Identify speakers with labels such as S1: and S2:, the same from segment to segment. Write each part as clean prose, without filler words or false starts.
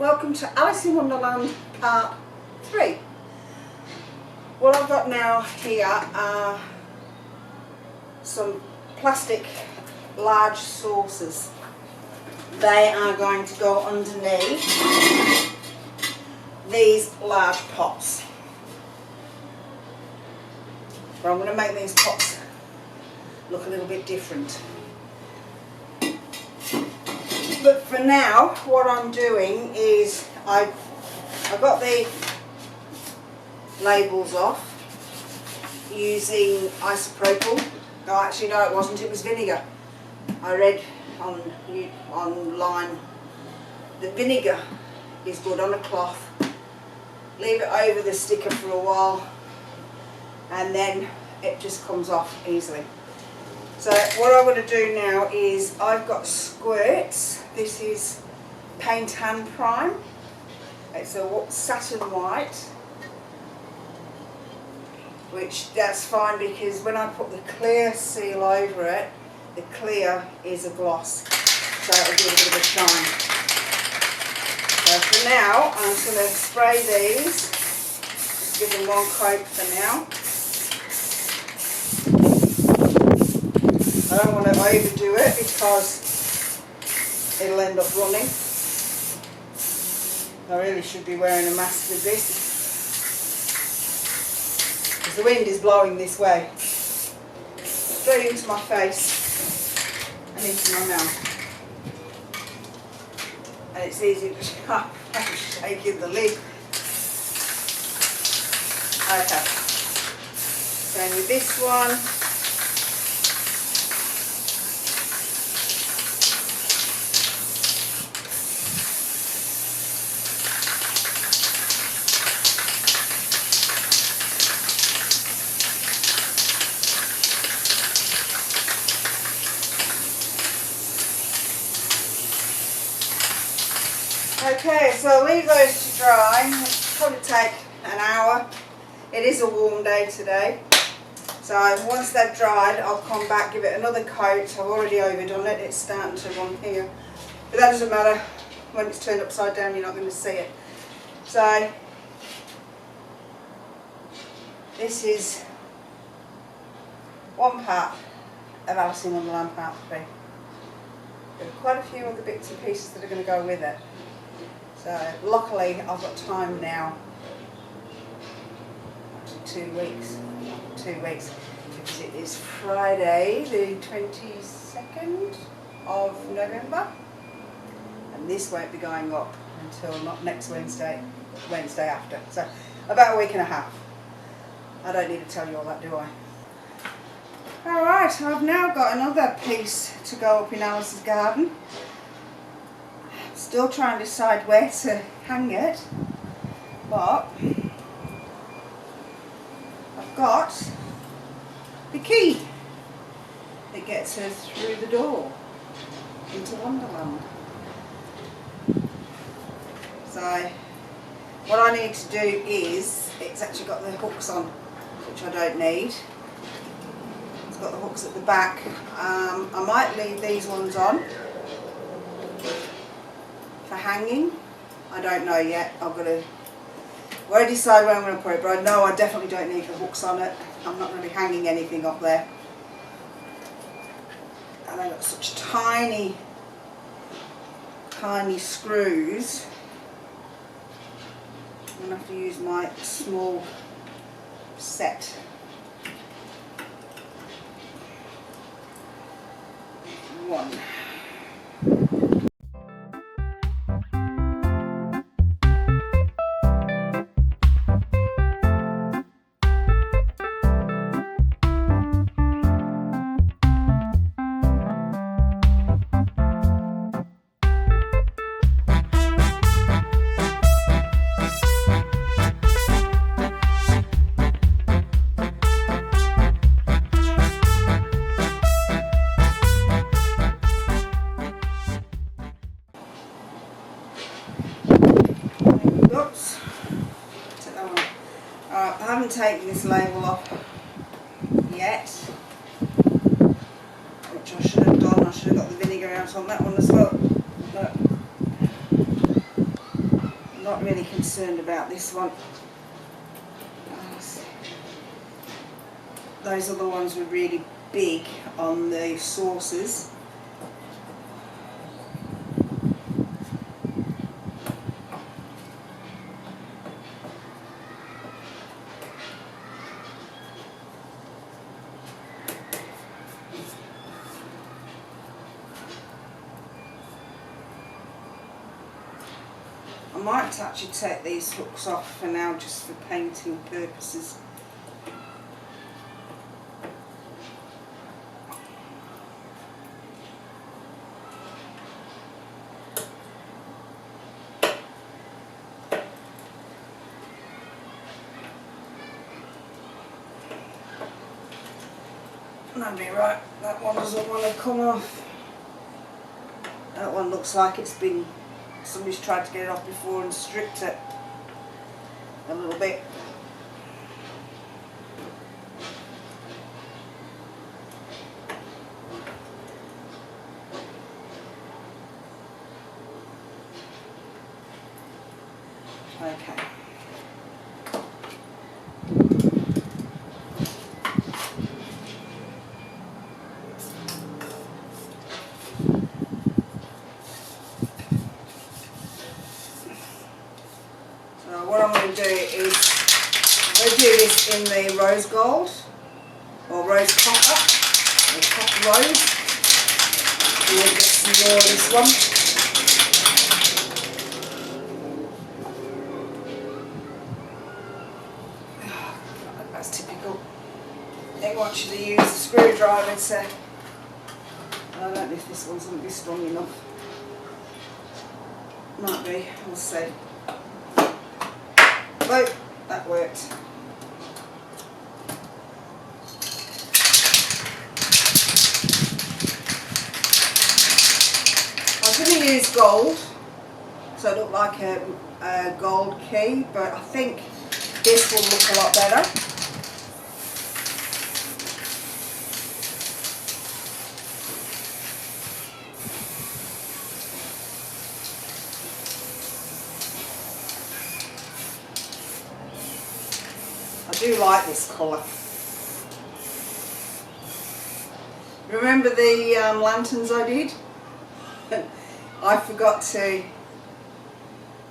S1: Welcome to Alice in Wonderland Part 3. What I've got now here are some plastic large saucers. They are going to go underneath these large pots. But I'm going to make these pots look a little bit different. But for now, what I'm doing is I've got the labels off using isopropyl. Oh, actually no, it wasn't, it was vinegar. I read online that vinegar is good on a cloth. Leave it over the sticker for a while and then it just comes off easily. So what I'm going to do now is I've got squirts. This is Paint Hand Prime. It's a satin white, which that's fine because when I put the clear seal over it, the clear is a gloss, so it'll give a bit of a shine. So for now, I'm just going to spray these, just give them one coat for now. I don't want to overdo it because it'll end up running. I really should be wearing a mask with this because the wind is blowing this way, straight into my face and into my mouth. And it's easy to shake in the lid. Okay, same with this one. Okay, so I'll leave those to dry. It'll probably take an hour. It is a warm day today. So once they've dried, I'll come back, give it another coat. I've already overdone it. It's starting to run here. But that doesn't matter. When it's turned upside down, you're not going to see it. So this is one part of Alice in Wonderland Part 3. There are quite a few other bits and pieces that are going to go with it. So luckily I've got time now, actually 2 weeks, because it is Friday the 22nd of November and this won't be going up until not next Wednesday after, so about a week and a half. I don't need to tell you all that, do I? Alright, I've now got another piece to go up in Alice's garden. Still trying to decide where to hang it, but I've got the key that gets her through the door into Wonderland. So what I need to do is, it's actually got the hooks on, which I don't need. It's got the hooks at the back. I might leave these ones on for hanging. I don't know yet. I've got to decide where I'm going to put it, but I know I definitely don't need the hooks on it. I'm not going to be hanging anything up there. And I've got such tiny screws. I'm going to have to use my small set. One. Oops. Take that one. Alright, I haven't taken this label off yet, which I should have done. I should have got the vinegar out on that one as well. But not really concerned about this one. Those other ones were really big on the saucers. I might actually take these hooks off for now, just for painting purposes. That'd be right, that one doesn't want to come off. That one looks like it's been, somebody's tried to get it off before and stripped it a little bit. Okay. What I'm going to do is, I'm going to do this in the rose gold, or rose copper, or copper rose. And we'll get some more of this one. Oh, that's typical. They want you to use a screwdriver to, I don't know if this one's going to be strong enough. Might be, we'll see. Right, that worked. I'm going to use gold, so it looked like a gold key, but I think this will look a lot better. I do like this colour. Remember the lanterns I did? I forgot to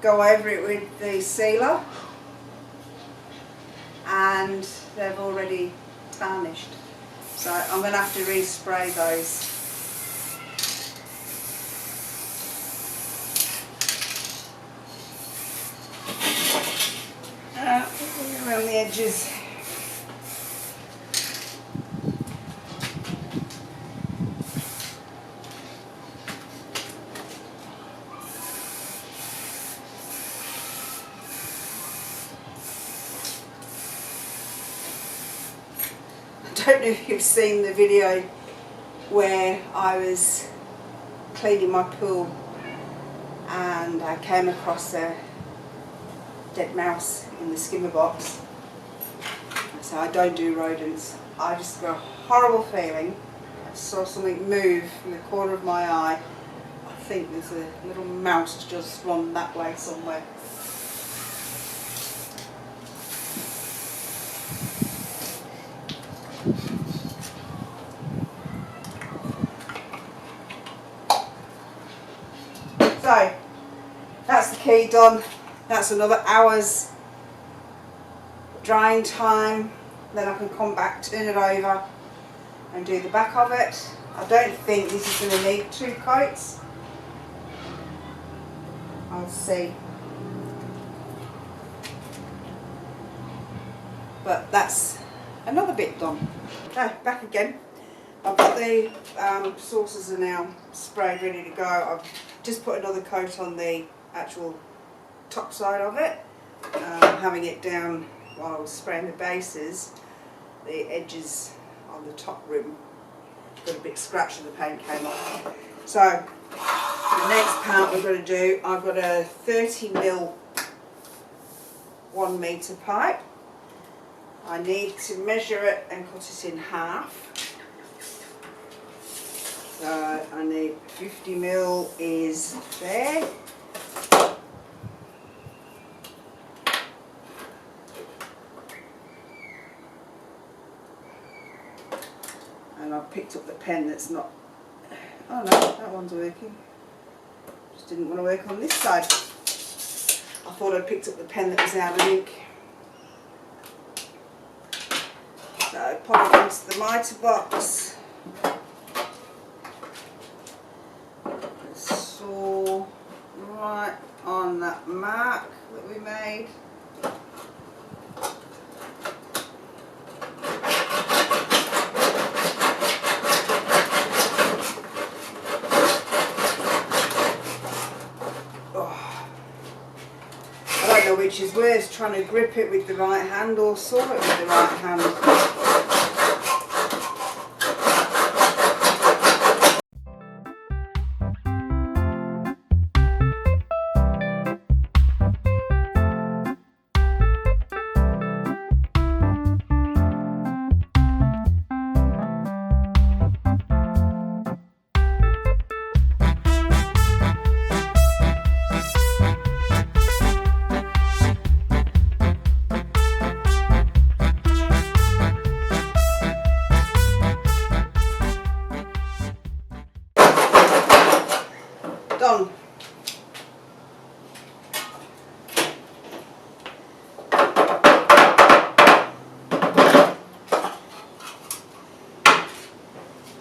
S1: go over it with the sealer and they've already tarnished. So I'm going to have to respray those. Around the edges. I don't know if you've seen the video where I was cleaning my pool and I came across a dead mouse in the skimmer box. So I don't do rodents. I just got a horrible feeling. I saw something move in the corner of my eye. I think there's a little mouse just run that way somewhere. So that's the key done. That's another hour's drying time. Then I can come back, turn it over and do the back of it. I don't think this is going to need 2 coats. I'll see. But that's another bit done. Okay, back again. I've got the saucers are now sprayed, ready to go. I've just put another coat on the actual top side of it. Having it down while I was spraying the bases, the edges on the top rim got a bit scratched and the paint came off. So the next part we're going to do, I've got a 30mm 1 metre pipe. I need to measure it and cut it in half. So I need 50mm is there. picked up the pen that's not, oh no, that one's working. Just didn't want to work on this side. I thought I'd picked up the pen that was out of ink. So pop it into the mitre box. Saw right on that mark that we made. Which is worse, trying to grip it with the right hand or saw it with the right hand. Done.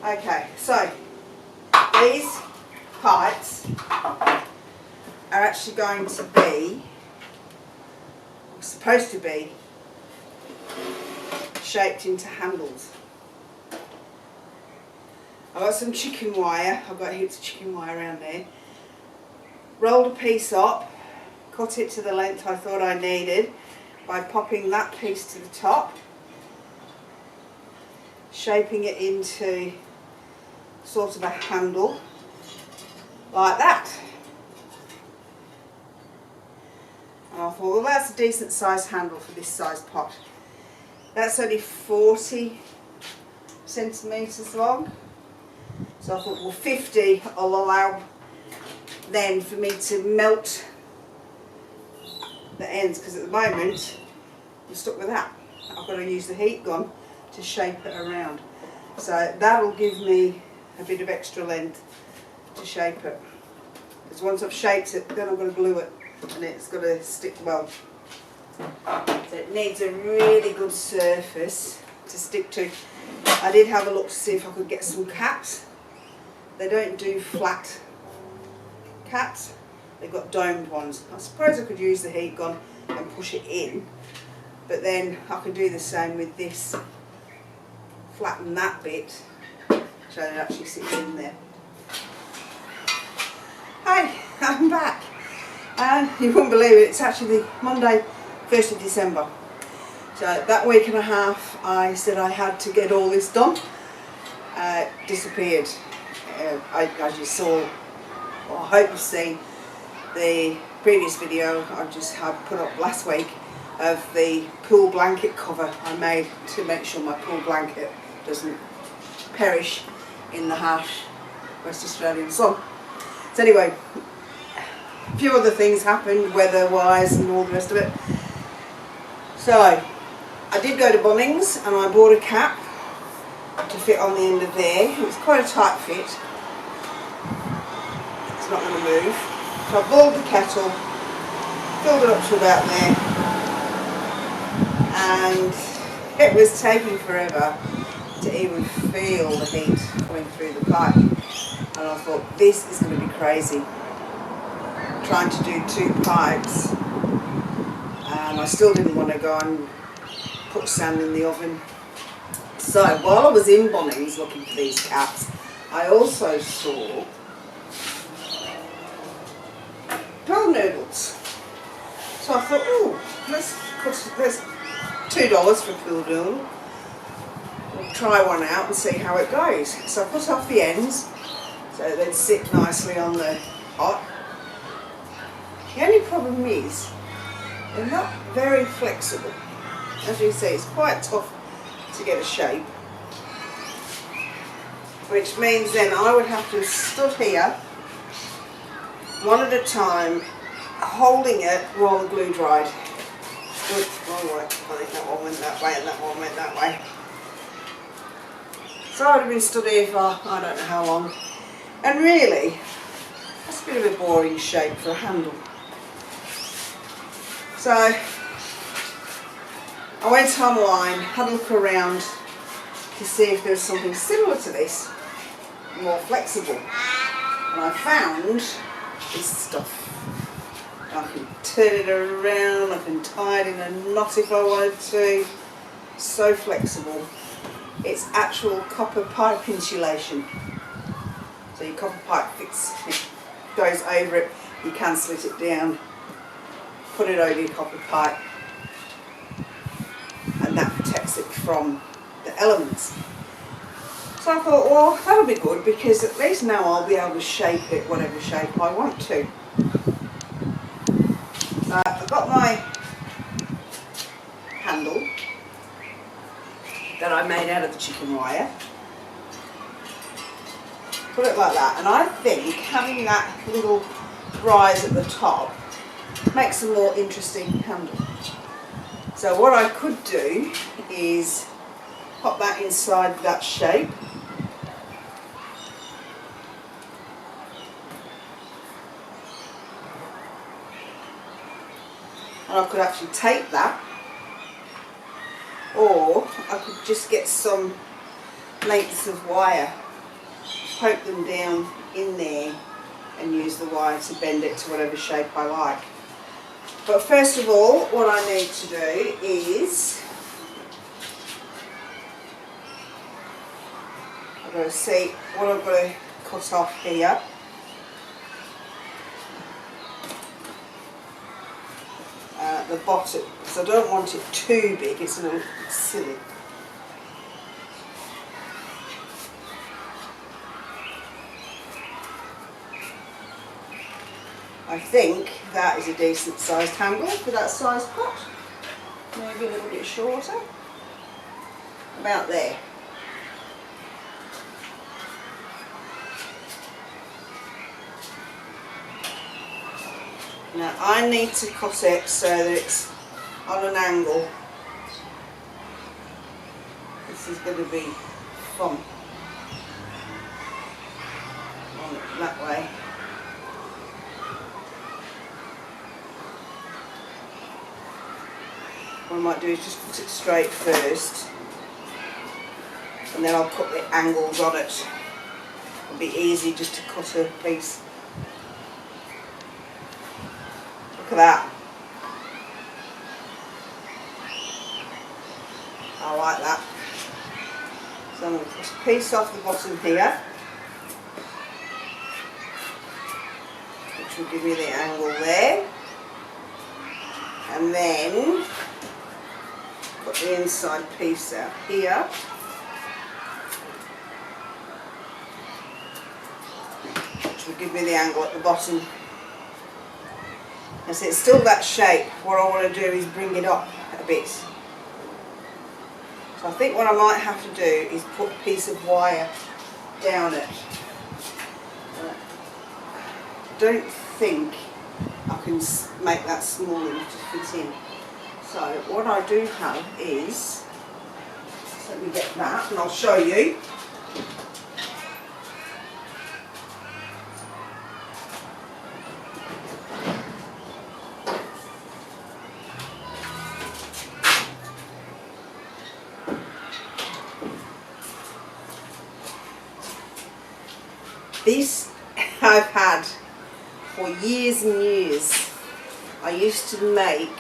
S1: Okay, so these pipes are actually going to be, or supposed to be, shaped into handles. I've got some chicken wire, I've got heaps of chicken wire around there. Rolled a piece up, cut it to the length I thought I needed by popping that piece to the top, shaping it into sort of a handle like that. And I thought, well, that's a decent size handle for this size pot. That's only 40 centimetres long. So I thought, well, 50 will allow then for me to melt the ends, because at the moment I'm stuck with that. I've got to use the heat gun to shape it around. So that'll give me a bit of extra length to shape it. Because once I've shaped it, then I'm going to glue it and it's got to stick well. So it needs a really good surface to stick to. I did have a look to see if I could get some caps. They don't do flat caps, they've got domed ones. I suppose I could use the heat gun and push it in, but then I could do the same with this, flatten that bit so it actually sits in there. Hi, I'm back. You wouldn't believe it, it's actually Monday 1st of December. So that week and a half I said I had to get all this done, disappeared. As you saw, well, I hope you've seen the previous video I just had put up last week of the pool blanket cover I made to make sure my pool blanket doesn't perish in the harsh West Australian sun. So anyway, a few other things happened weather-wise and all the rest of it. So I did go to Bunnings and I bought a cap to fit on the end of there. It was quite a tight fit. It's not going to move. So I boiled the kettle, filled it up to about there, and it was taking forever to even feel the heat coming through the pipe. And I thought, this is going to be crazy, trying to do 2 pipes. And I still didn't want to go and put sand in the oven. So while I was in Bunnings looking for these caps, I also saw pool noodles. So I thought, oh, there's $2 for pool noodle. We'll try one out and see how it goes. So I put off the ends so they'd sit nicely on the pot. The only problem is they're not very flexible. As you see, it's quite tough to get a shape, which means then I would have to have stood here one at a time holding it while the glue dried. I think that one went that way and that one went that way. So I would have been stood here for I don't know how long. And really, that's a bit of a boring shape for a handle. So I went online, had a look around to see if there was something similar to this, more flexible. And I found this stuff. I can turn it around, I can tie it in a knot if I wanted to. So flexible. It's actual copper pipe insulation. So your copper pipe fits, it goes over it, you can slit it down, put it over your copper pipe, and that protects it from the elements. So I thought, well, that'll be good because at least now I'll be able to shape it whatever shape I want to. I've got my handle that I made out of the chicken wire. Put it like that, and I think having that little rise at the top makes a more interesting handle. So what I could do is pop that inside that shape. And I could actually tape that, or I could just get some lengths of wire, poke them down in there and use the wire to bend it to whatever shape I like. But first of all, what I need to do is I've got to see what I've got to cut off here. The bottom, because I don't want it too big, it's a little silly. I think that is a decent sized handle for that size pot. Maybe a little bit shorter. About there. Now I need to cut it so that it's on an angle. This is going to be fun. On it that way. What I might do is just put it straight first, and then I'll cut the angles on it. It'll be easy just to cut a piece. Look at that. I like that. So I'm going to cut a piece off the bottom here, which will give me the angle there. And then put the inside piece out here. Which will give me the angle at the bottom. And so it's still that shape. What I want to do is bring it up a bit. So I think what I might have to do is put a piece of wire down it. I don't think I can make that small enough to fit in. So what I do have is, so let me get that and I'll show you. This I've had for years and years. I used to make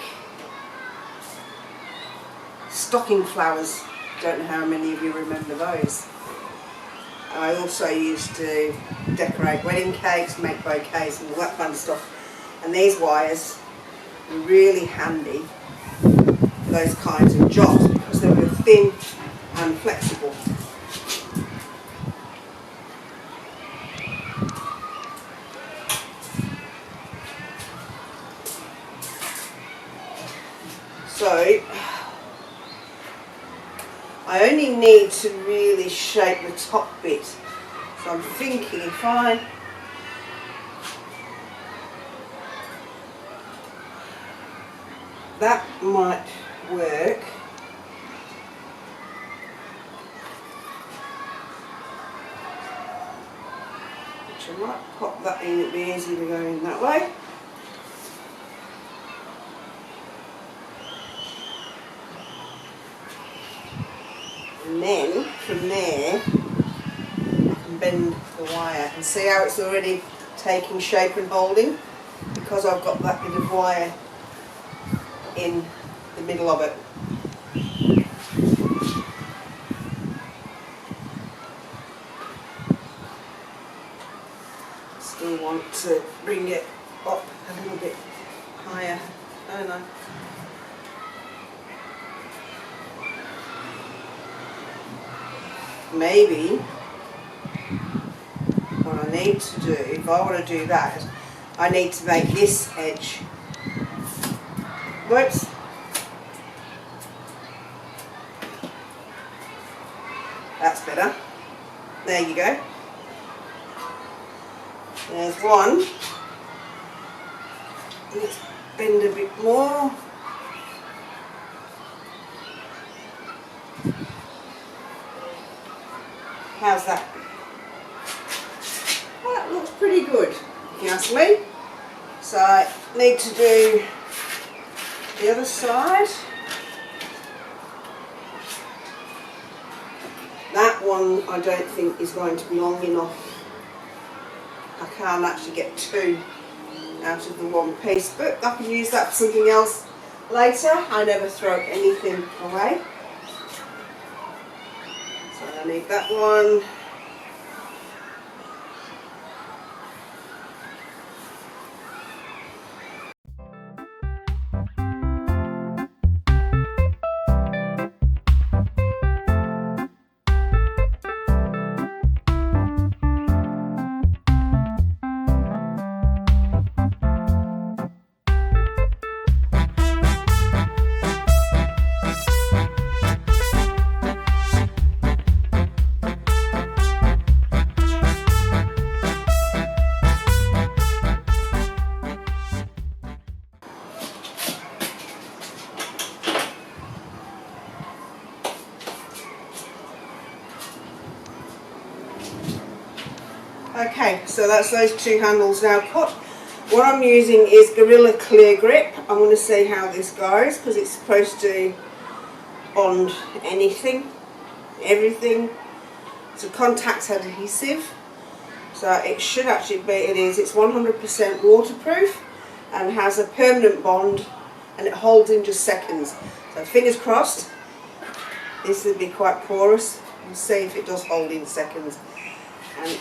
S1: stocking flowers. Don't know how many of you remember those. I also used to decorate wedding cakes, make bouquets and all that kind of stuff. And these wires were really handy for those kinds of jobs because they were thin and flexible. So I only need to really shape the top bit. So I'm thinking if that might work. might pop that in, it'd be easy to go in that way. And then from there I can bend the wire and see how it's already taking shape and holding, because I've got that bit of wire in the middle of it. Still want to bring it up a little bit higher. I don't know. Maybe what I need to do, if I want to do that, I need to make this edge. Whoops. That's better. There you go. There's one. Let's bend a bit more. How's that? Well, that looks pretty good, if you ask me. So I need to do the other side. That one I don't think is going to be long enough. I can't actually get two out of the one piece, but I can use that for something else later. I never throw anything away. So I need that one. Okay, so that's those two handles now cut. What I'm using is Gorilla Clear Grip. I'm going to see how this goes, because it's supposed to bond anything, everything. It's a contact adhesive, so it should actually be, it's 100% waterproof and has a permanent bond, and it holds in just seconds. So fingers crossed, this will be quite porous. We'll see if it does hold in seconds. And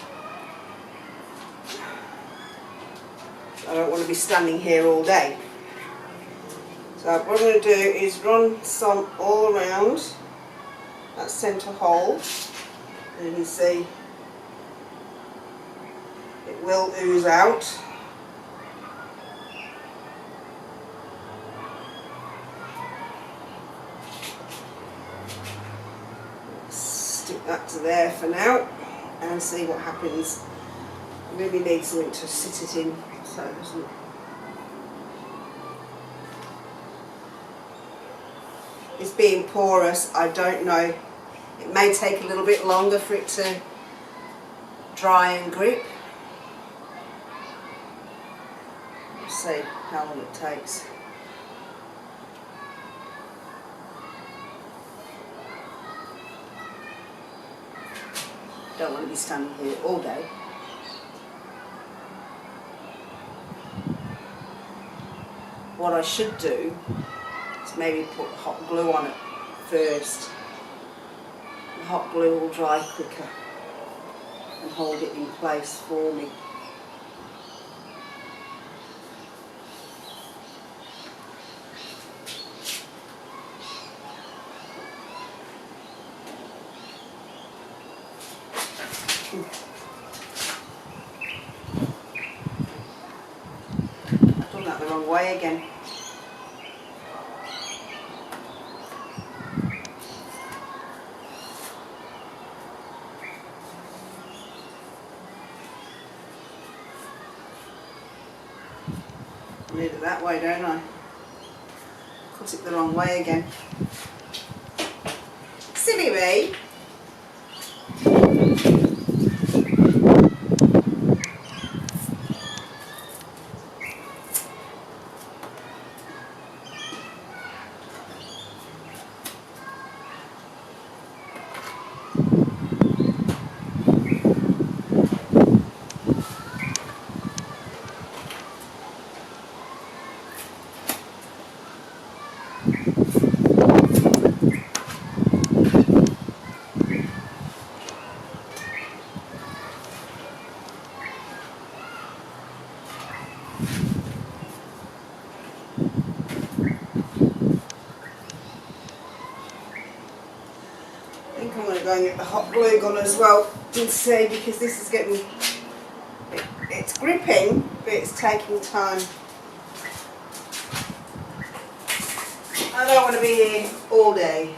S1: I don't want to be standing here all day. So what I'm going to do is run some all around that centre hole, and you can see it will ooze out. Stick that to there for now and see what happens. I really need something to sit it in so it doesn't. It's being porous, I don't know. It may take a little bit longer for it to dry and grip. Let's see how long it takes. Don't want to be standing here all day. What I should do is maybe put hot glue on it first. The hot glue will dry quicker and hold it in place for me. I've done that the wrong way again. I need it that way, don't I? Cut it the wrong way again. Silly me. the hot glue gun as well and see, because this is getting, it's gripping but it's taking time. I don't want to be here all day.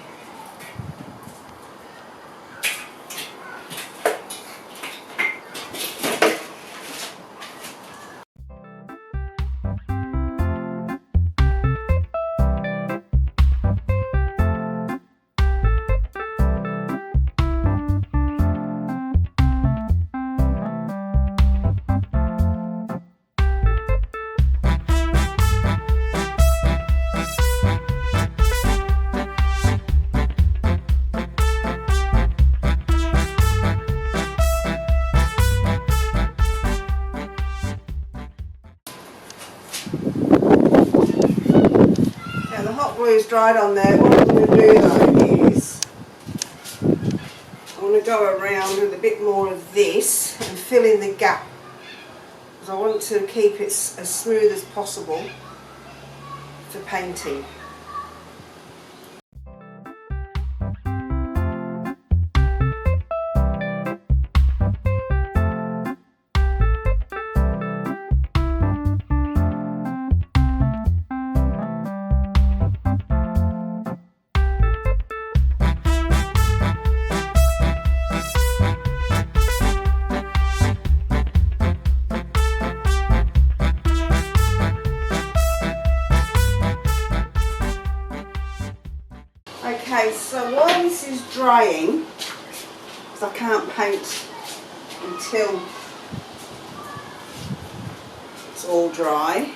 S1: Now the hot glue is dried on there. What I'm going to do though is I want to go around with a bit more of this and fill in the gap, because I want to keep it as smooth as possible for painting. Okay, so while this is drying, because I can't paint until it's all dry,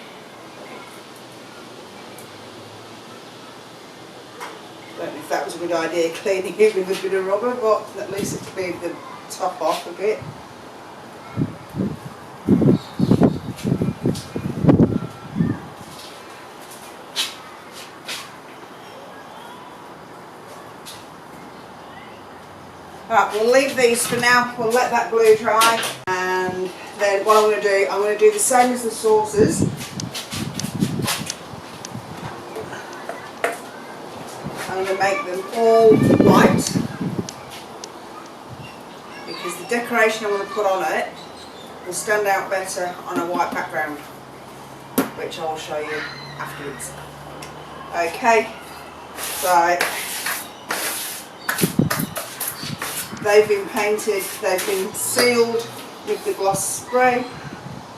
S1: don't know if that was a good idea, cleaning it with a bit of rubber, but at least it cleared the top off a bit. Right, we'll leave these for now, we'll let that glue dry, and then what I'm going to do the same as the saucers. I'm going to make them all white, because the decoration I want to put on it will stand out better on a white background, which I'll show you afterwards. Okay, so they've been painted, they've been sealed with the gloss spray.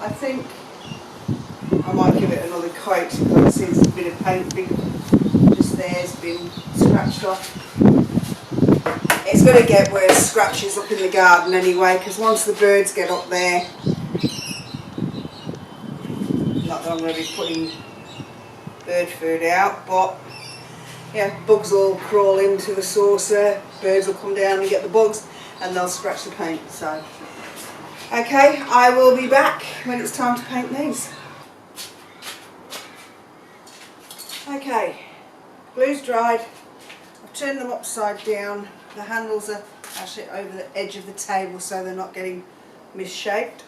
S1: I think I might give it another coat, because I see there's a bit of paint just there's been scratched off. It's going to get worse scratches up in the garden anyway, because once the birds get up there, not that I'm going to be putting bird food out, but yeah, bugs will crawl into the saucer, birds will come down and get the bugs, and they'll scratch the paint. So, okay, I will be back when it's time to paint these. Okay, glue's dried. I've turned them upside down. The handles are actually over the edge of the table, so they're not getting misshaped.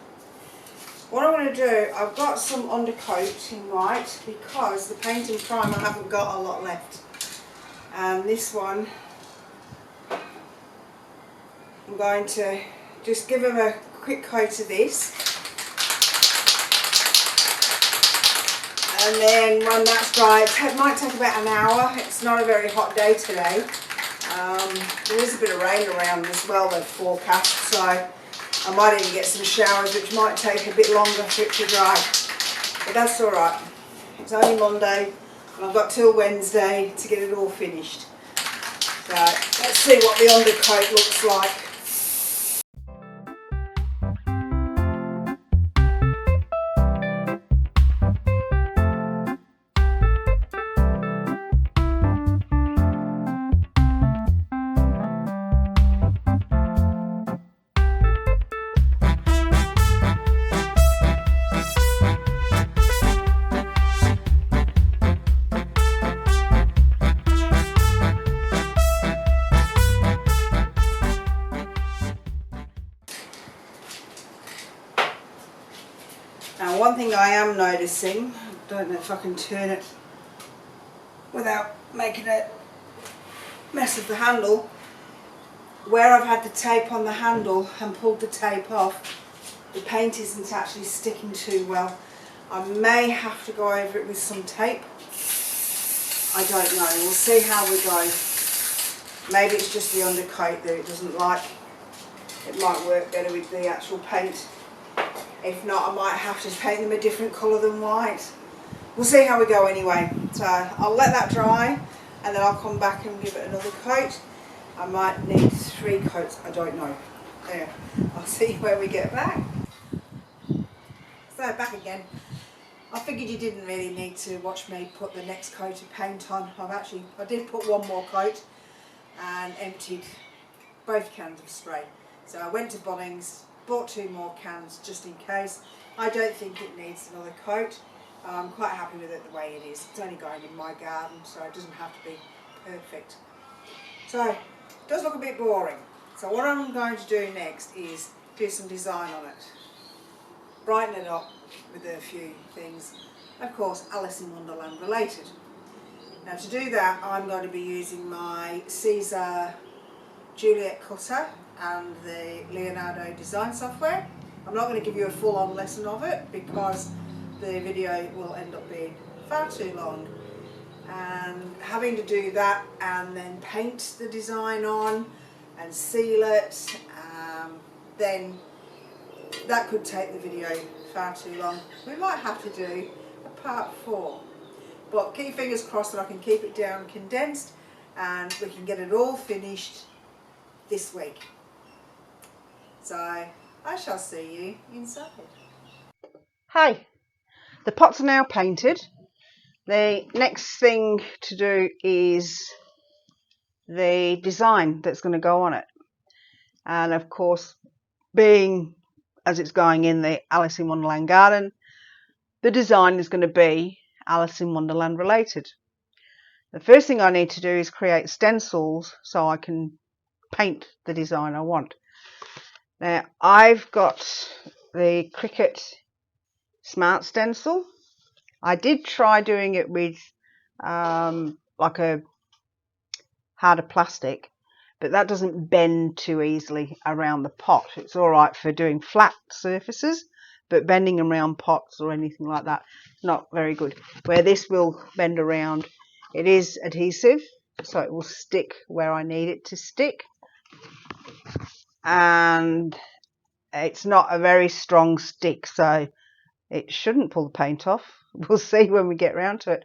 S1: What I'm going to do, I've got some undercoat in white, because the paint and primer I haven't got a lot left. And this one, I'm going to just give them a quick coat of this, and then when that's dry, it might take about an hour. It's not a very hot day today. There is a bit of rain around as well, they've forecast, so I might even get some showers, which might take a bit longer for it to dry, but that's alright. It's only Monday and I've got till Wednesday to get it all finished. So let's see what the undercoat looks like. Now, one thing I am noticing, I don't know if I can turn it without making a mess of the handle, where I've had the tape on the handle and pulled the tape off, the paint isn't actually sticking too well. I may have to go over it with some tape. I don't know, we'll see how we go. Maybe it's just the undercoat that it doesn't like. It might work better with the actual paint. If not, I might have to paint them a different colour than white. We'll see how we go anyway. So I'll let that dry and then I'll come back and give it another coat. I might need 3 coats, I don't know. There, I'll see where we get back. So back again. I figured you didn't really need to watch me put the next coat of paint on. I did put one more coat and emptied both cans of spray. So I went to Bunnings, bought 2 more cans just in case. I don't think it needs another coat. I'm quite happy with it the way it is. It's only going in my garden, so it doesn't have to be perfect. So it does look a bit boring. So what I'm going to do next is do some design on it. Brighten it up with a few things. Of course, Alice in Wonderland related. Now to do that, I'm going to be using my Caesar Juliet cutter and the Leonardo design software. I'm not going to give you a full-on lesson of it because the video will end up being far too long. And having to do that and then paint the design on and seal it, then that could take the video far too long. We might have to do a part 4. But keep your fingers crossed that I can keep it down condensed and we can get it all finished this week. So I shall see you inside. Hi, the pots are now painted. The next thing to do is the design that's going to go on it. And of course, being as it's going in the Alice in Wonderland garden, the design is going to be Alice in Wonderland related. The first thing I need to do is create stencils so I can paint the design I want. Now I've got the Cricut Smart Stencil. I did try doing it with like a harder plastic, but that doesn't bend too easily around the pot. It's alright for doing flat surfaces, but bending around pots or anything like that, not very good. Where this will bend around, it is adhesive, so it will stick where I need it to stick. And it's not a very strong stick, so it shouldn't pull the paint off. We'll see when we get around to it.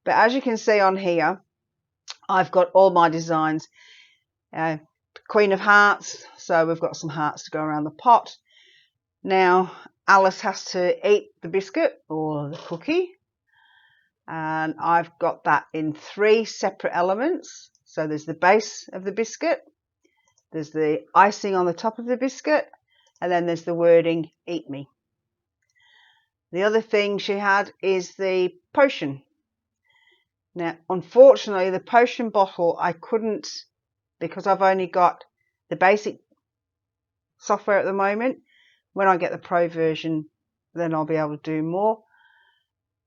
S1: But as you can see on here, I've got all my designs. Queen of Hearts, so we've got some hearts to go around the pot. Now Alice has to eat the biscuit or the cookie, and I've got that in 3 separate elements. So there's the base of the biscuit, there's the icing on the top of the biscuit, and then there's the wording "Eat Me." The other thing she had is the potion. Now unfortunately the potion bottle I couldn't, because I've only got the basic software at the moment. When I get the pro version, then I'll be able to do more.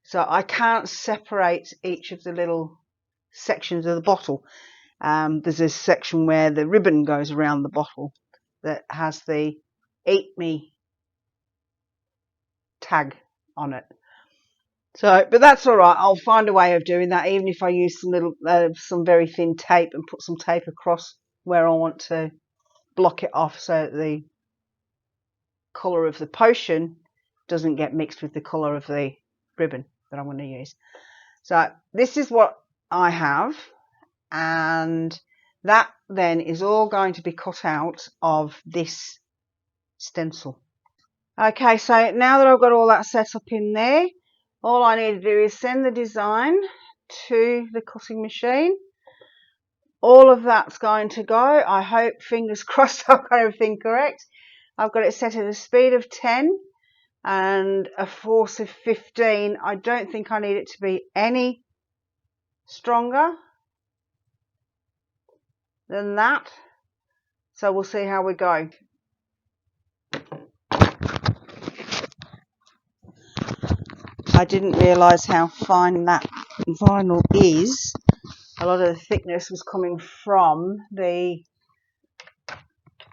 S1: So I can't separate each of the little sections of the bottle. There's a section where the ribbon goes around the bottle that has the "Eat Me" tag on it. So, but that's all right. I'll find a way of doing that, even if I use some little, some very thin tape and put some tape across where I want to block it off, so that the colour of the potion doesn't get mixed with the colour of the ribbon that I'm going to use. So this is what I have, and that then is all going to be cut out of this stencil. Okay, so now that I've got all that set up in there, all I need to do is send the design to the cutting machine. All of that's going to go. I hope, fingers crossed, I've got everything correct. I've got it set at a speed of 10 and a force of 15. I don't think I need it to be any stronger than that. So we'll see how we go. I didn't realise how fine that vinyl is. A lot of the thickness was coming from the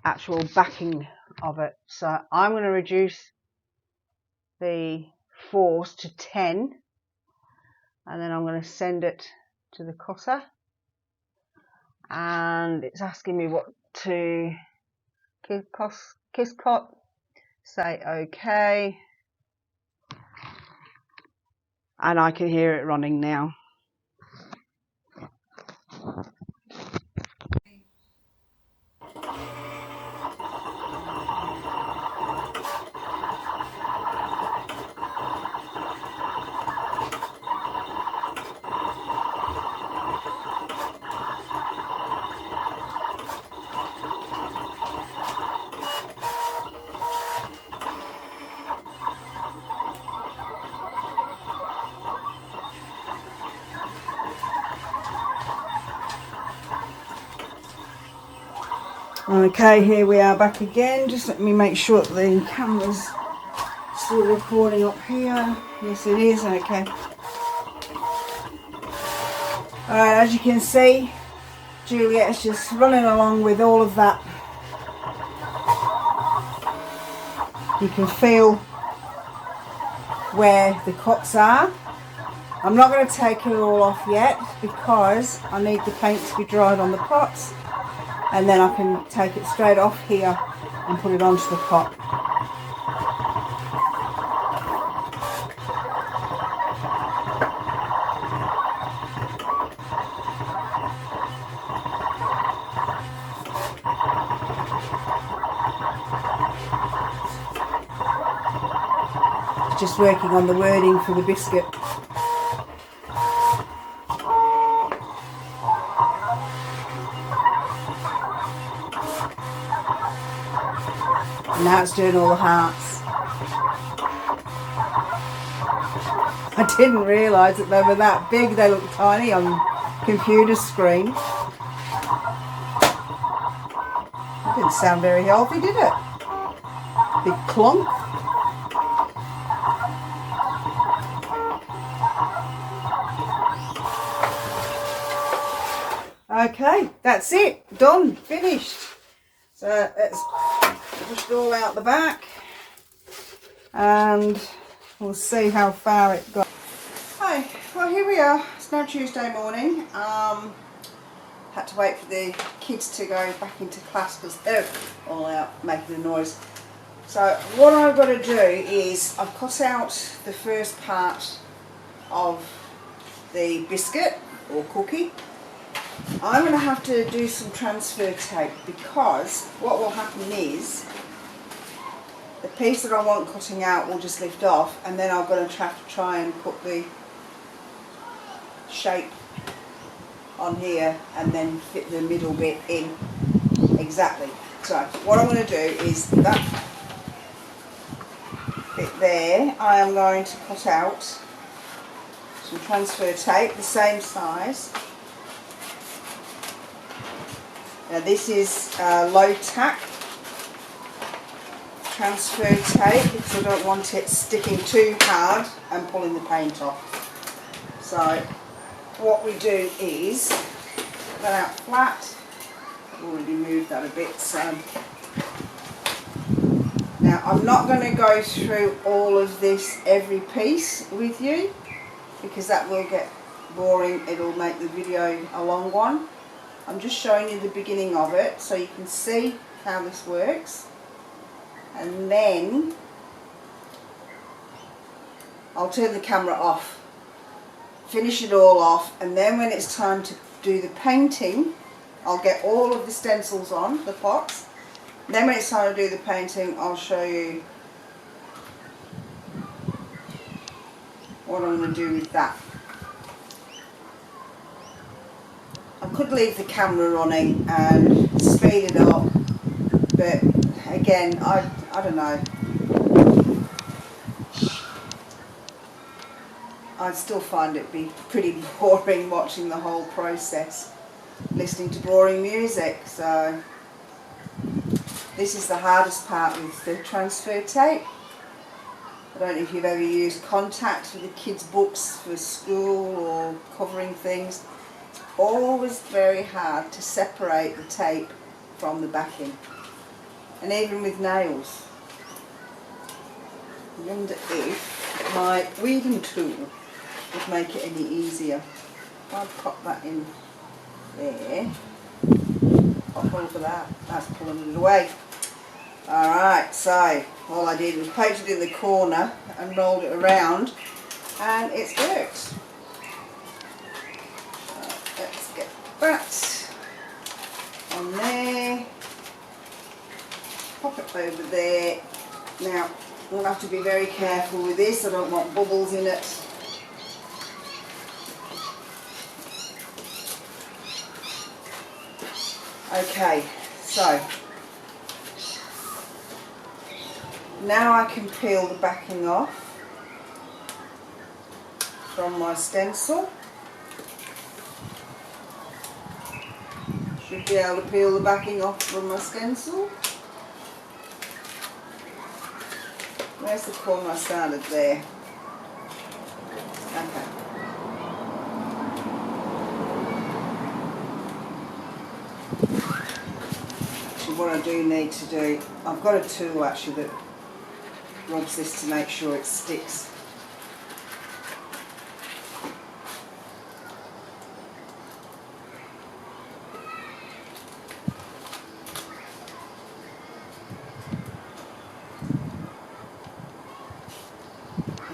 S1: actual backing of it. So I'm going to reduce the force to 10, and then I'm going to send it to the cutter, and it's asking me what to kiss cut, say OK, and I can hear it running now. Okay, here we are back again. Just let me make sure that the camera's still recording up here. Yes, it is. Okay. Alright, as you can see, Juliet's just running along with all of that. You can feel where the cuts are. I'm not going to take it all off yet because I need the paint to be dried on the pots, and then I can take it straight off here and put it onto the pot. Just working on the wording for the biscuit. And now it's doing all the hearts. I didn't realise that they were that big. They look tiny on computer screen. That didn't sound very healthy, did it? Big clunk. Okay, that's it. Done. Finished. So let's push it all out the back and we'll see how far it got. Hi, well here we are. It's now Tuesday morning. Had to wait for the kids to go back into class because they're all out making a noise. So what I've got to do is I've cut out the first part of the biscuit or cookie. I'm going to have to do some transfer tape because what will happen is the piece that I want cutting out will just lift off, and then I'm going to have to try and put the shape on here and then fit the middle bit in exactly. So what I'm going to do is that bit there I am going to cut out some transfer tape the same size. Now this is low tack transfer tape because I don't want it sticking too hard and pulling the paint off. So what we do is put that out flat. I've already moved that a bit, so now I'm not going to go through all of this every piece with you because that will get boring. It'll make the video a long one. I'm just showing you the beginning of it so you can see how this works, and then I'll turn the camera off, finish it all off, and then when it's time to do the painting I'll get all of the stencils on the pots. Then when it's time to do the painting I'll show you what I'm going to do with that. I could leave the camera running and speed it up, but again, I don't know. I'd still find it be pretty boring watching the whole process, listening to boring music. So this is the hardest part with the transfer tape. I don't know if you've ever used contact for the kids' books for school or covering things. Always very hard to separate the tape from the backing. and even with nails. I wonder if my weeding tool would make it any easier. If I pop that in there, pop over that, that's pulling it away. Alright, so all I did was poke it in the corner and rolled it around, and it's worked. Let's get that on there, pop it over there. Now, we'll have to be very careful with this, I don't want bubbles in it. Okay, so now I can peel the backing off from my stencil. Should be able to peel the backing off from my stencil. Where's the corner I started there? Okay. Actually, what I do need to do, I've got a tool actually that rubs this to make sure it sticks.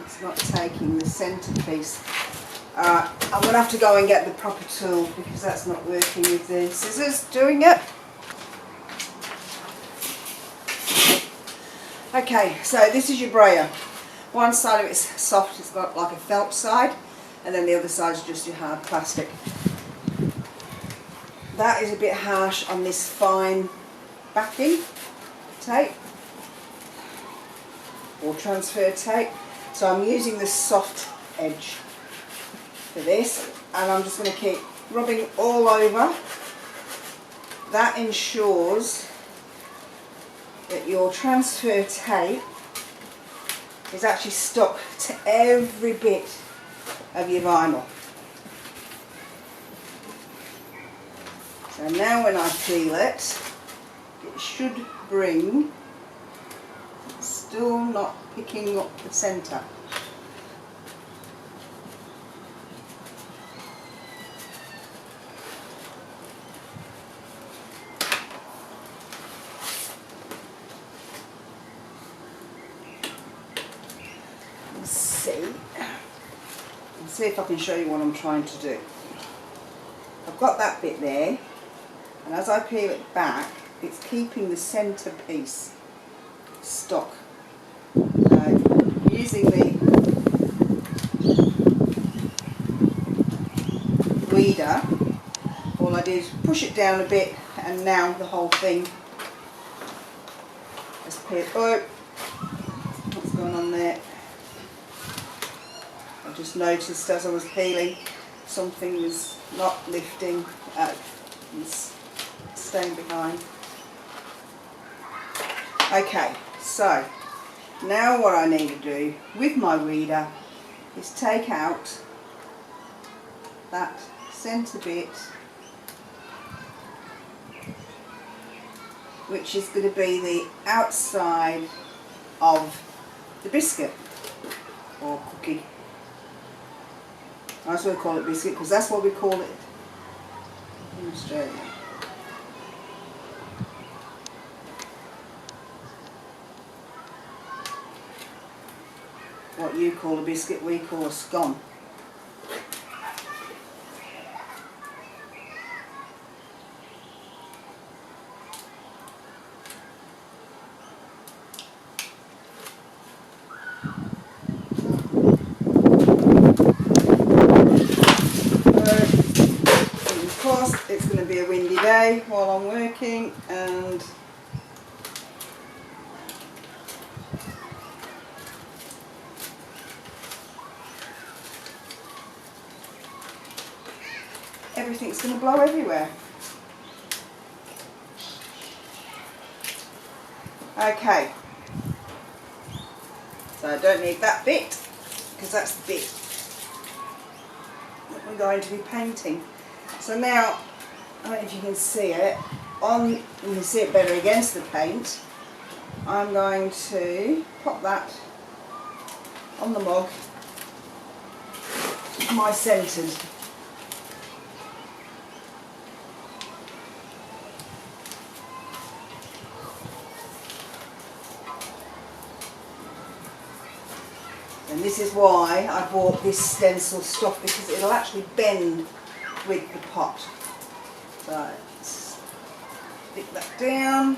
S1: It's not taking the centerpiece. I'm going to have to go and get the proper tool because that's not working with the scissors doing it. Okay, so this is your brayer. One side of it's soft, it's got like a felt side, and then the other side is just your hard plastic. That is a bit harsh on this fine backing tape or transfer tape, so I'm using the soft edge for this, and I'm just going to keep rubbing all over. That ensures that your transfer tape is actually stuck to every bit of your vinyl. So now when I peel it, it should bring, it's still not picking up the centre. See if I can show you what I'm trying to do. I've got that bit there, and as I peel it back, it's keeping the centre piece stuck. Using the weeder, all I did is push it down a bit, and now the whole thing has peeled. Oh, what's going on there? I just noticed as I was peeling something was not lifting, was staying behind. Okay, so now what I need to do with my weeder is take out that centre bit, which is going to be the outside of the biscuit or cookie. I also call it biscuit because that's what we call it in Australia. What you call a biscuit, we call a scone. It's going to be a windy day while I'm working, and everything's going to blow everywhere. Okay, so I don't need that bit because that's the bit that we're going to be painting. So now, I don't know if you can see it, you can see it better against the paint, I'm going to pop that on the mug, my centred. And this is why I bought this stencil stuff, because it'll actually bend with the pot. So let's stick that down.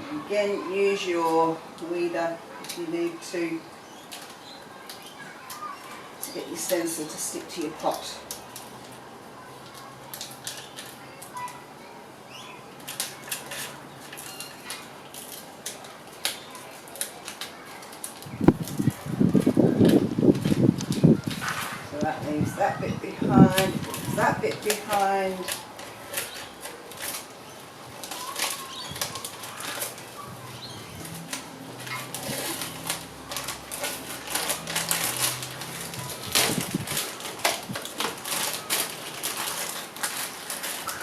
S1: And again, use your weeder if you need to get your stencil to stick to your pot. That leaves that bit behind, that bit behind.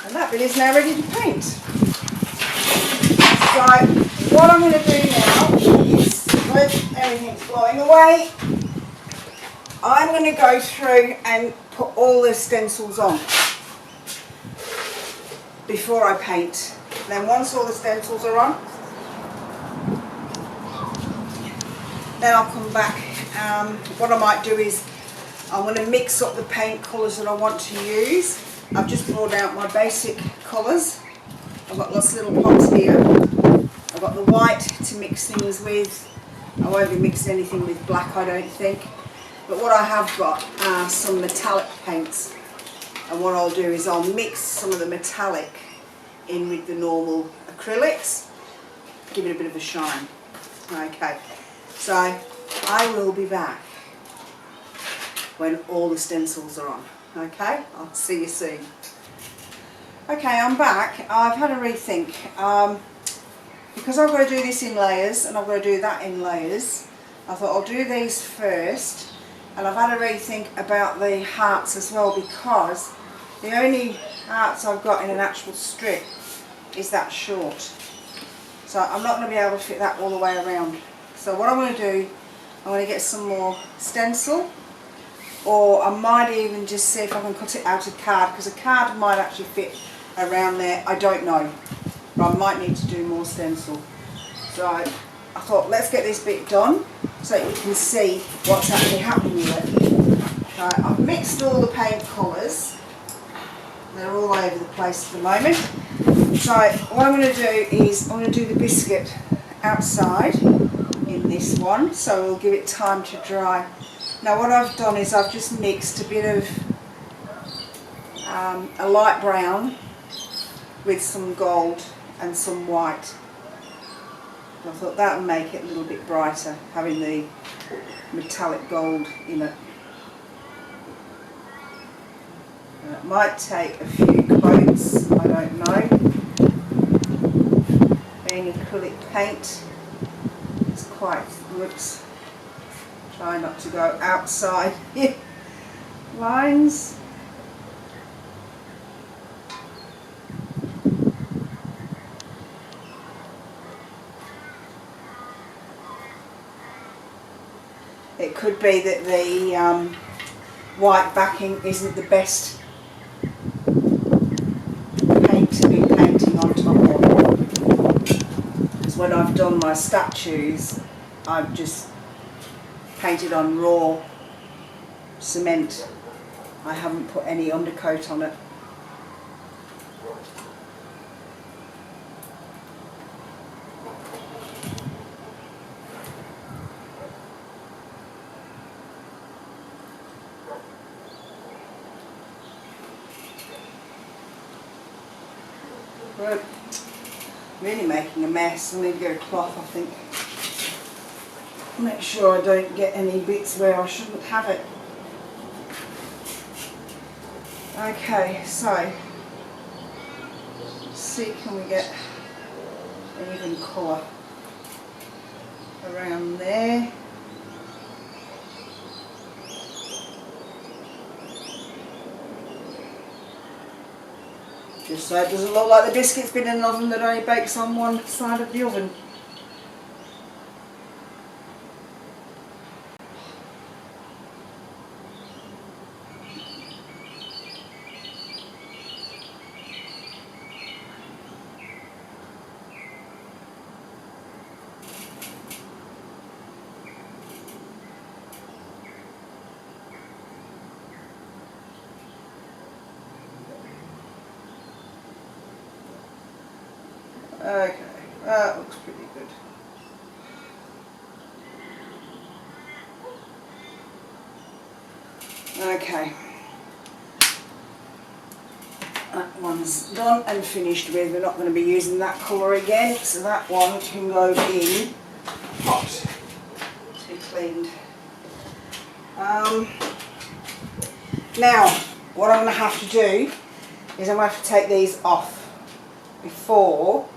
S1: And that bit is now ready to paint. So what I'm going to do now is, when everything's blowing away, I'm going to go through and put all the stencils on before I paint. Then once all the stencils are on, then I'll come back. What I might do is I'm going to mix up the paint colours that I want to use. I've just brought out my basic colours. I've got lots of little pots here. I've got the white to mix things with. I won't be mixing anything with black, I don't think. But what I have got are some metallic paints, and what I'll do is I'll mix some of the metallic in with the normal acrylics, give it a bit of a shine. Okay, so I will be back when all the stencils are on. Okay, I'll see you soon. Okay, I'm back. I've had a rethink. Because I've got to do this in layers and I've got to do that in layers, I thought I'll do these first. And I've had a rethink about the hearts as well, because the only hearts I've got in an actual strip is that short. So I'm not going to be able to fit that all the way around. So what I'm going to do, I'm going to get some more stencil, or I might even just see if I can cut it out of card, because a card might actually fit around there. I don't know, but I might need to do more stencil. So I thought, let's get this bit done so you can see what's actually happening with it. I've mixed all the paint colours. They're all over the place at the moment. So what I'm going to do is I'm going to do the biscuit outside in this one, so we'll give it time to dry. Now what I've done is I've just mixed a bit of a light brown with some gold and some white. I thought that would make it a little bit brighter, having the metallic gold in it. And it might take a few coats, I don't know. Being acrylic paint, it's quite, whoops, try not to go outside lines. It could be that the white backing isn't the best paint to be painting on top of. Because when I've done my statues, I've just painted on raw cement. I haven't put any undercoat on it. Right. Really making a mess. I need to get a cloth, I think. Make sure I don't get any bits where I shouldn't have it. Okay, so let's see, can we get an even colour around there? Just so it doesn't look like the biscuit's been in an oven that only bakes on one side of the oven. Okay, that looks pretty good. Okay, that one's done and finished with. We're not going to be using that colour again, so that one can go in hot to be cleaned. Now, what I'm going to have to do is I'm going to have to take these off before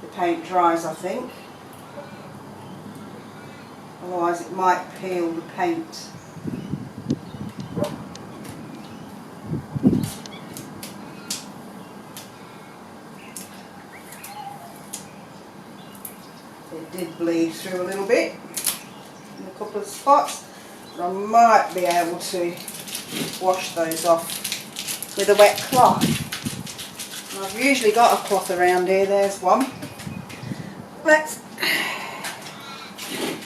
S1: the paint dries, I think. Otherwise it might peel the paint. It did bleed through a little bit in a couple of spots, but I might be able to wash those off with a wet cloth. And I've usually got a cloth around here, there's one. Let's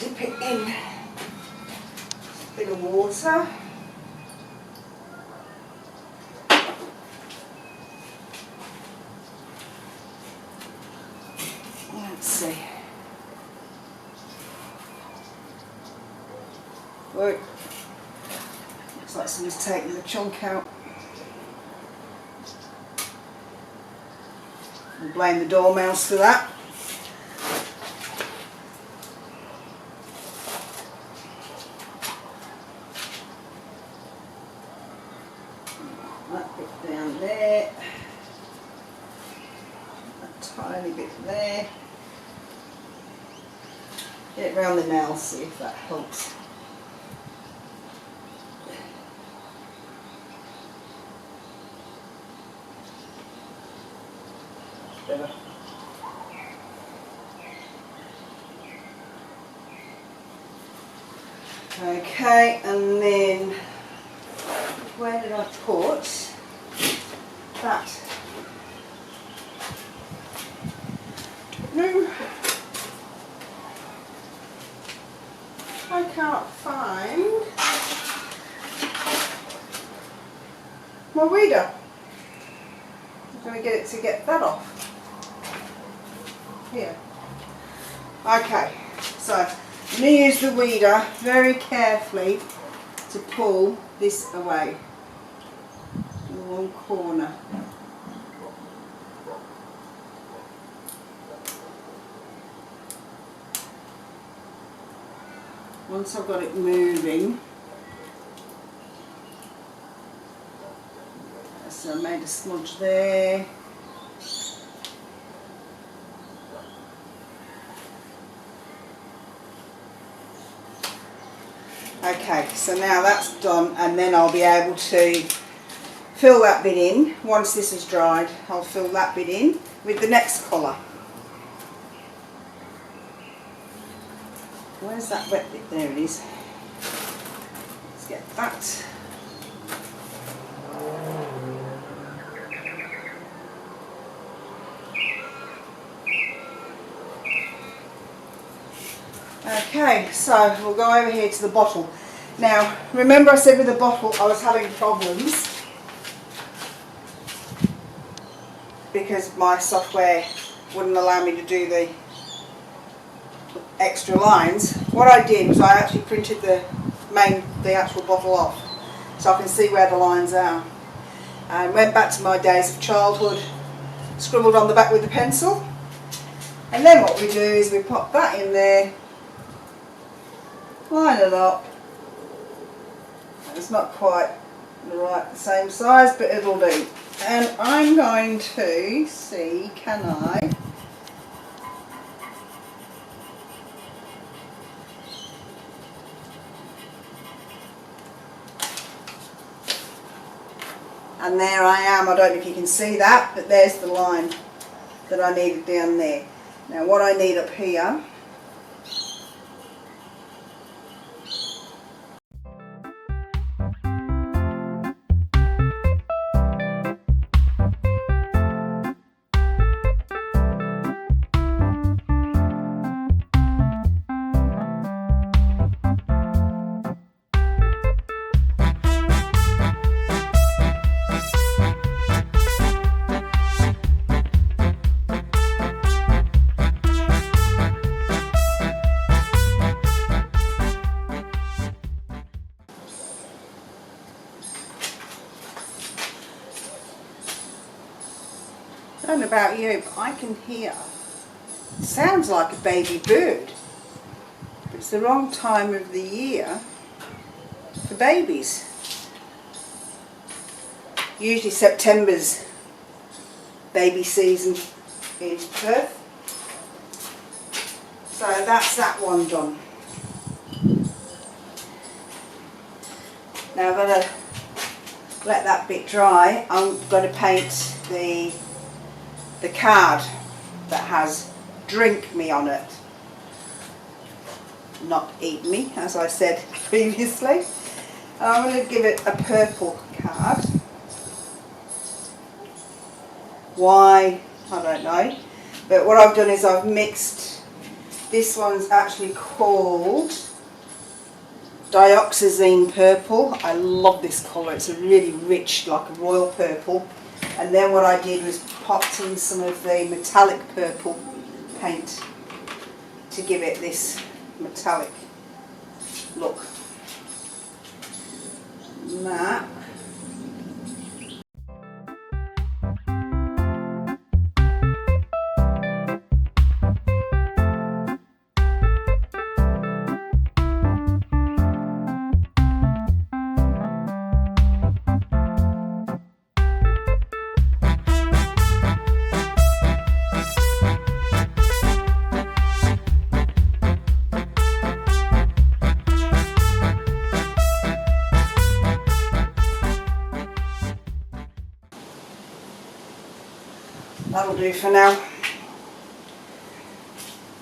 S1: dip it in a bit of water. Let's see. Look, looks like someone's taking the chunk out. We'll blame the dormouse for that. That bit down there. A tiny bit there. Get it round the nail, see if that helps. Better. Okay, and then where did I put that? No, I can't find my weeder. I'm going to get it to get that off. Here. Okay, so I'm going to use the weeder very carefully to pull this away in one corner. Once I've got it moving, so I made a smudge there. Okay, so now that's done, and then I'll be able to fill that bit in. Once this is dried, I'll fill that bit in with the next colour. Where's that wet bit? There it is. Let's get that. Okay, so we'll go over here to the bottle. Now, remember I said with the bottle I was having problems because my software wouldn't allow me to do the extra lines. What I did was I actually printed the actual bottle off so I can see where the lines are, and went back to my days of childhood, scribbled on the back with the pencil, and then what we do is we pop that in there, line it up. It's not quite the same size, but it'll do. And I'm going to see, can I And there I am. I don't know if you can see that, but there's the line that I needed down there. Now what I need up here, I don't know about you, but I can hear, it sounds like a baby bird. It's the wrong time of the year for babies. Usually September's baby season in Perth. So that's that one done. Now I'm going to let that bit dry. I'm going to paint the card that has drink me on it, not eat me, as I said previously. And I'm going to give it a purple card. Why? I don't know. But what I've done is I've mixed, this one's actually called Dioxazine Purple. I love this colour. It's a really rich, like a royal purple. And then what I did was popped in some of the metallic purple paint to give it this metallic look. And that. That'll do for now.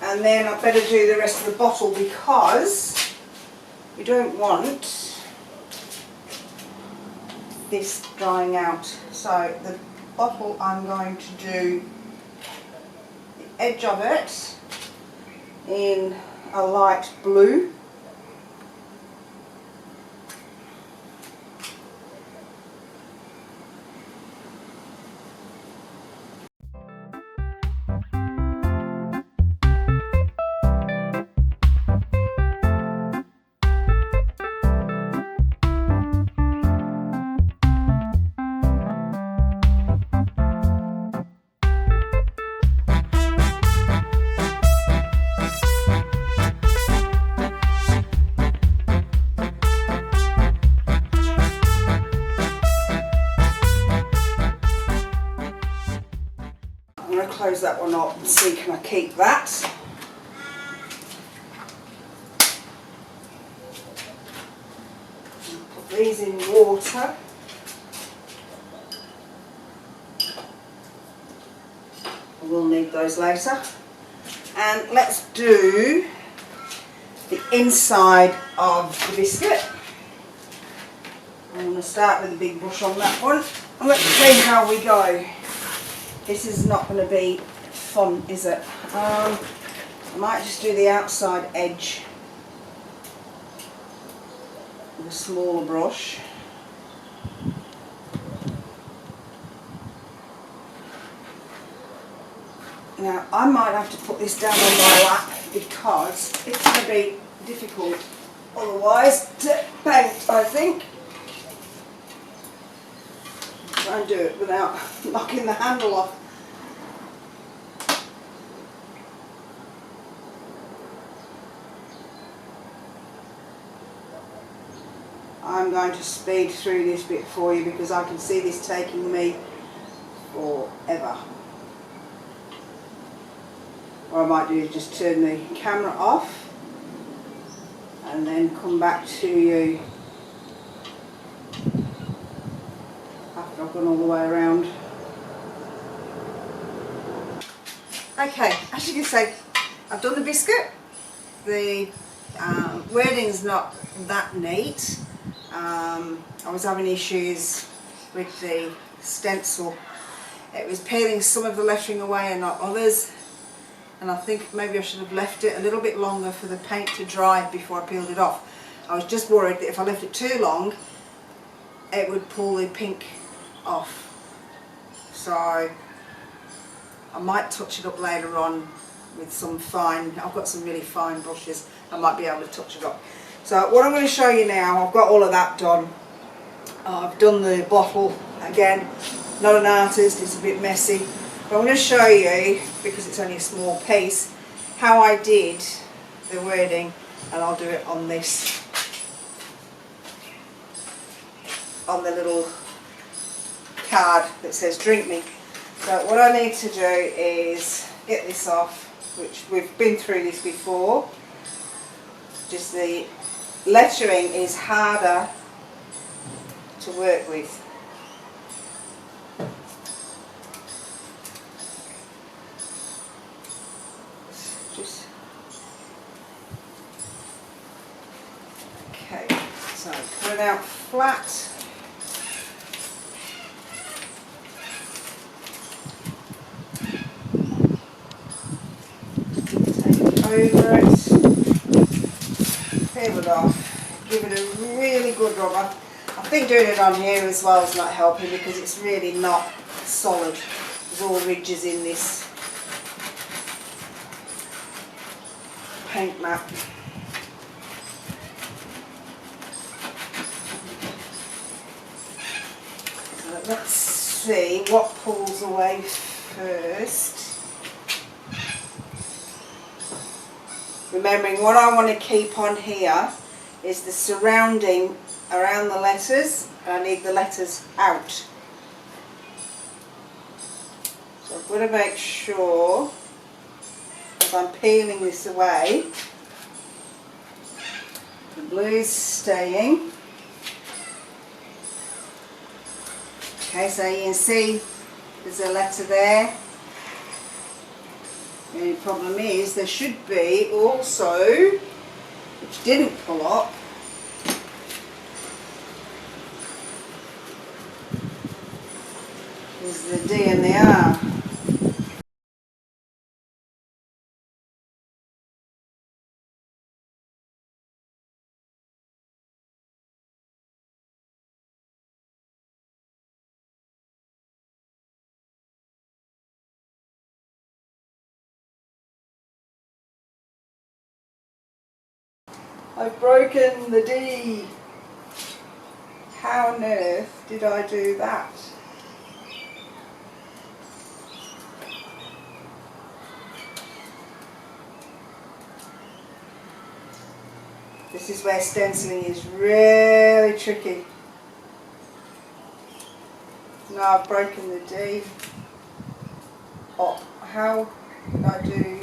S1: And then I better do the rest of the bottle because we don't want this drying out. So the bottle, I'm going to do the edge of it in a light blue. I'm going to close that one up and see can I keep that. Put these in water. We'll need those later. And let's do the inside of the biscuit. I'm going to start with a big brush on that one and let's see how we go. This is not going to be fun, is it? I might just do the outside edge with a smaller brush. Now I might have to put this down on my lap because it's going to be difficult otherwise to paint, I think. Try and do it without knocking the handle off. I'm going to speed through this bit for you because I can see this taking me forever. What I might do is just turn the camera off and then come back to you after I've gone all the way around. Okay, as you can see, I've done the biscuit. The wording's not that neat. I was having issues with the stencil. It was peeling some of the lettering away and not others, and I think maybe I should have left it a little bit longer for the paint to dry before I peeled it off. I was just worried that if I left it too long it would pull the pink off, so I might touch it up later on with some fine, I've got some really fine brushes, I might be able to touch it up. So what I'm going to show you now, I've got all of that done. I've done the bottle again, not an artist, it's a bit messy, but I'm going to show you, because it's only a small piece, how I did the wording, and I'll do it on this, on the little card that says drink me. So what I need to do is get this off, which we've been through this before. Just the lettering is harder to work with. Just okay, so put it out flat. Over it, peel it off, give it a really good rub. I think doing it on here as well is not helping because it's really not solid. There's all ridges in this paint mat. So let's see what pulls away first. Remembering what I want to keep on here is the surrounding around the letters, and I need the letters out. So I've got to make sure, as I'm peeling this away, the blue's staying. Okay, so you can see there's a letter there. The only problem is there should be also, which didn't pull up, is the D and the R. I've broken the D. How on earth did I do that? This is where stenciling is really tricky. Now I've broken the D. Oh, how did I do?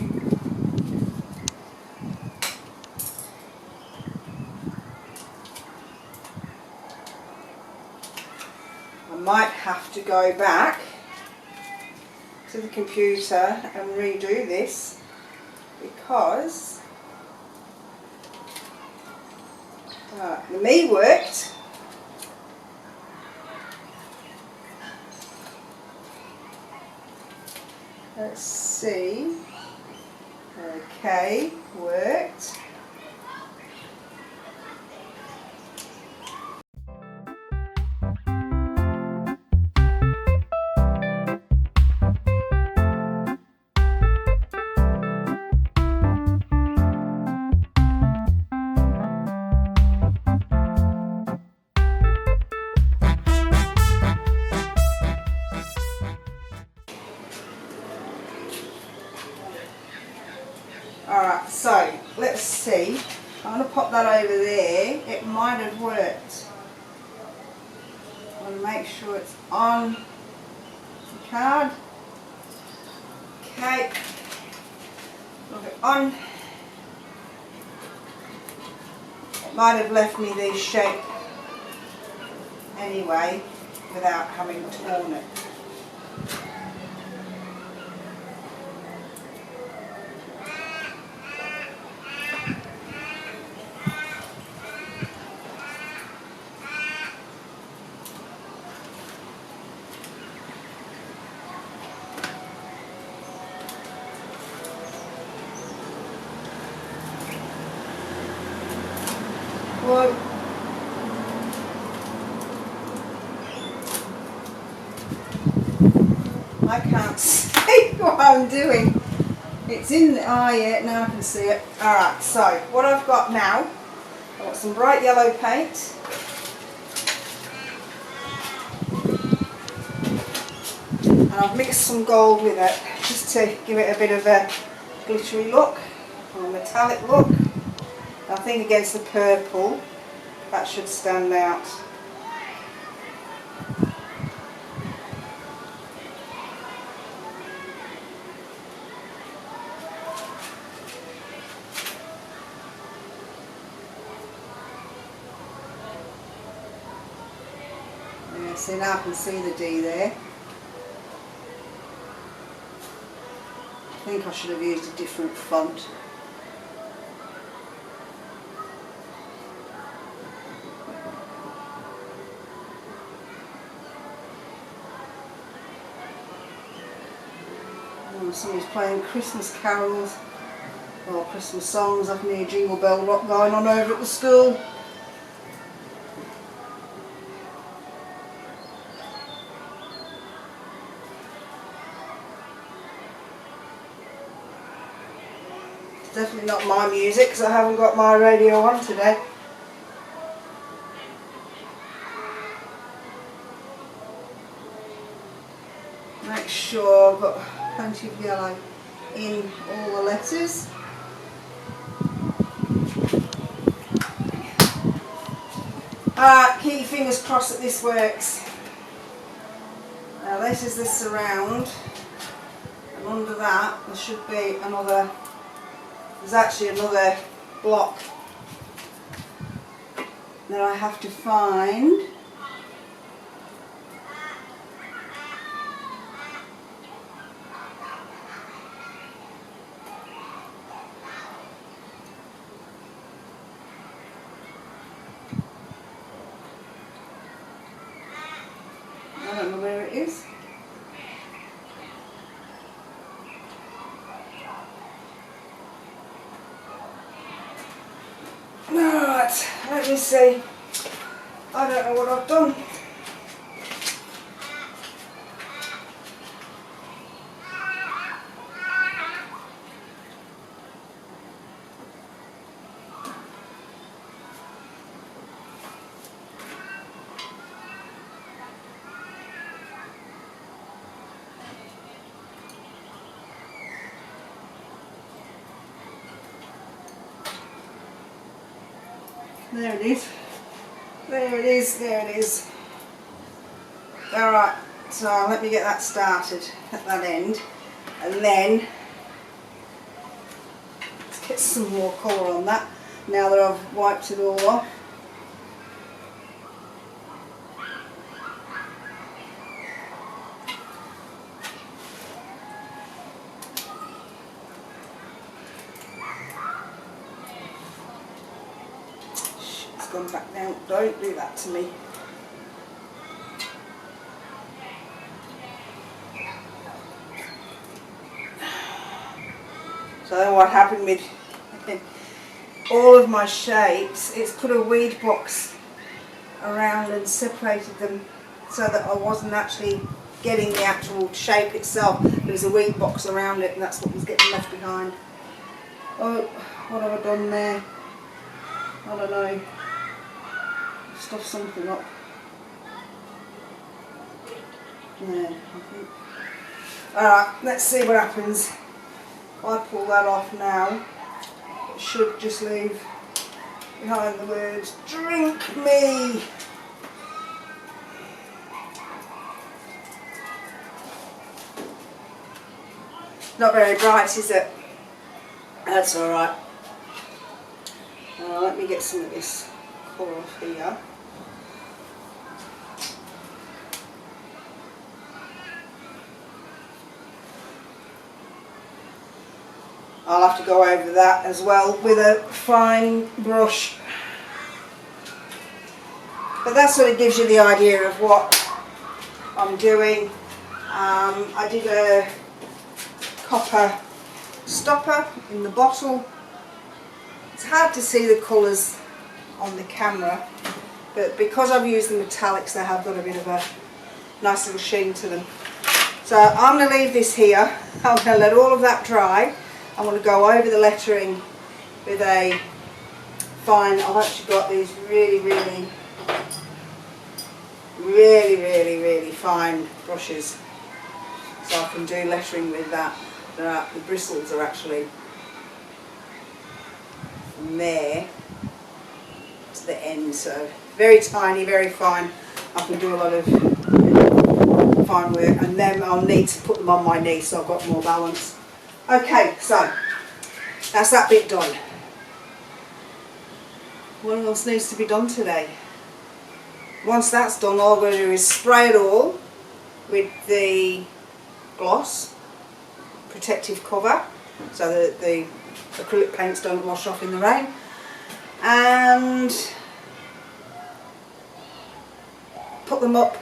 S1: I might have to go back to the computer and redo this because the me worked. Let's see. Okay, worked. Alright, so let's see. I'm going to pop that over there. It might have worked. I'm going to make sure it's on the card. Okay. Look it on. It might have left me this shape anyway. without having torn it. Well, I can't see what I'm doing. It's in the eye yet, now I can see it. Alright, so what I've got now, I've got some bright yellow paint. And I've mixed some gold with it, just to give it a bit of a glittery look, or a metallic look. I think against the purple, that should stand out. Yeah, see, now I can see the D there. I think I should have used a different font. Oh, somebody's playing Christmas carols or Christmas songs. I can hear Jingle Bell Rock going on over at the school. It's definitely not my music because I haven't got my radio on today. Make sure I've got plenty of yellow in all the letters. Alright, keep your fingers crossed that this works. Now this is the surround, and under that there should be another, there's actually another block that I have to find. I don't know where it is. Right, let me see. I don't know what I've done. There it is. There it is, there it is. Alright, so let me get that started at that end. And then, let's get some more colour on that, now that I've wiped it all off. Gone back down. Don't do that to me. So then what happened with all of my shapes, it's put a weed box around and separated them so that I wasn't actually getting the actual shape itself. There was a weed box around it and that's what was getting left behind. Oh, what have I done there? I don't know. Stuff something up. Yeah, I think. Alright, let's see what happens. If I pull that off now, it should just leave behind the words, "Drink me." Not very bright, is it? That's alright. Let me get some of this colour off here. I'll have to go over that as well with a fine brush. But that sort of gives you the idea of what I'm doing. I did a copper stopper in the bottle. It's hard to see the colours on the camera, but because I've used the metallics, they have got a bit of a nice little sheen to them. So I'm going to leave this here. I'm going to let all of that dry. I'm going to go over the lettering with a fine, I've actually got these really fine brushes, so I can do lettering with that. The bristles are actually from there to the end, so very tiny, very fine. I can do a lot of fine work, and then I'll need to put them on my knee so I've got more balance. Okay, so that's that bit done. What else needs to be done today? Once that's done, all I'm going to do is spray it all with the gloss protective cover so that the acrylic paints don't wash off in the rain, and put them up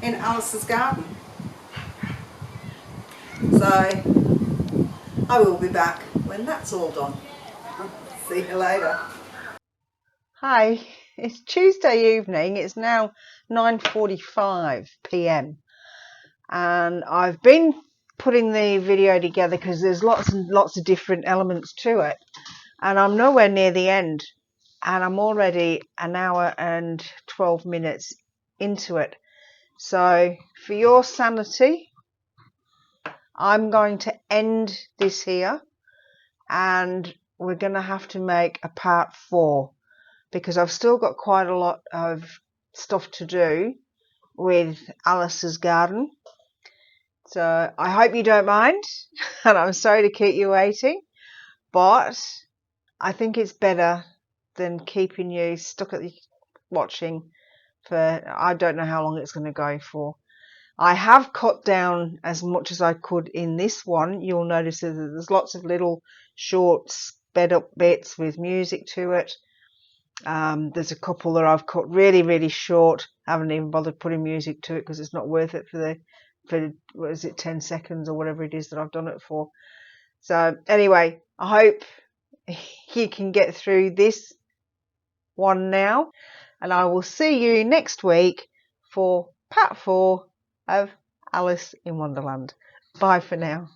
S1: in Alice's garden. So I will be back when that's all done. See you later. Hi, it's Tuesday evening. It's now 9:45 p.m. and I've been putting the video together because there's lots and lots of different elements to it, and I'm nowhere near the end, and I'm already an hour and 12 minutes into it. So for your sanity, I'm going to end this here, and we're going to have to make a part 4 because I've still got quite a lot of stuff to do with Alice's garden. So I hope you don't mind, and I'm sorry to keep you waiting, but I think it's better than keeping you stuck at the watching for I don't know how long it's going to go for. I have cut down as much as I could in this one. You'll notice that there's lots of little short sped up bits with music to it. There's a couple that I've cut really short. I haven't even bothered putting music to it because it's not worth it for what is it, 10 seconds or whatever it is that I've done it for. So anyway, I hope you can get through this one now, and I will see you next week for part 4 of Alice in Wonderland. Bye for now.